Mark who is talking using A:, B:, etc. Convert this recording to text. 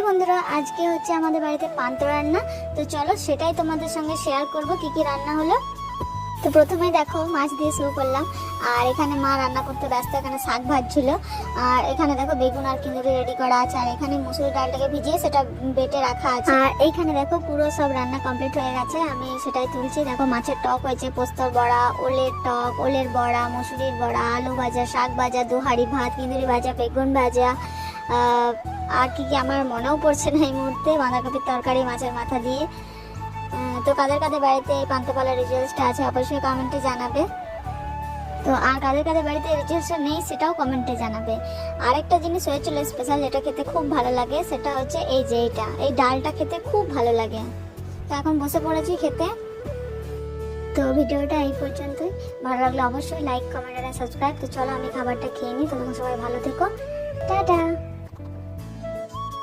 A: বন্ধুরা, আজকে হচ্ছে আমাদের বাড়িতে পান্তা রান্না। তো চলো সেটাই তোমাদের সঙ্গে শেয়ার করব কি কি রান্না হলো। তো প্রথমে দেখো মাছ দিয়ে শুরু করলাম। আর এখানে মা রান্না করতে ব্যস্ত, এখানে শাক ভাজছিল। আর এখানে দেখো বেগুন আর কিন্দুরি রেডি করা আছে। আর এখানে মুসুরি ডালটাকে ভিজিয়ে সেটা বেটে রাখা আছে। আর এইখানে দেখো পুরো সব রান্না কমপ্লিট হয়ে গেছে, আমি সেটাই তুলছি। দেখো মাছের টক হয়েছে, পোস্তর বড়া, ওলের টক, ওলের বড়া, মুসুরির বড়া, আলু ভাজা, শাক ভাজা, দুহারি ভাত, কিন্দুরি ভাজা, বেগুন ভাজা, আর কি কি আমার মনেও পড়ছে না এই মুহূর্তে, বাঁধাকপির তরকারি মাছের মাথা দিয়ে। তো কাদের কাদের বাড়িতে এই পান্তাপালার রিচুয়ালসটা আছে অবশ্যই কমেন্টে জানাবে। তো আর কাদের কাদের বাড়িতে এই রিচুয়ালসটা নেই সেটাও কমেন্টে জানাবে। আরেকটা জিনিস হয়েছিল স্পেশাল, যেটা খেতে খুব ভালো লাগে, সেটা হচ্ছে এই ডালটা খেতে খুব ভালো লাগে। তো এখন বসে পড়েছি খেতে। তো ভিডিওটা এই পর্যন্তই। ভালো লাগলে অবশ্যই লাইক, কমেন্ট আর সাবস্ক্রাইব। তো চলো আমি খাবারটা খেয়ে নিই। তখন সবাই ভালো থেকো, টাটা।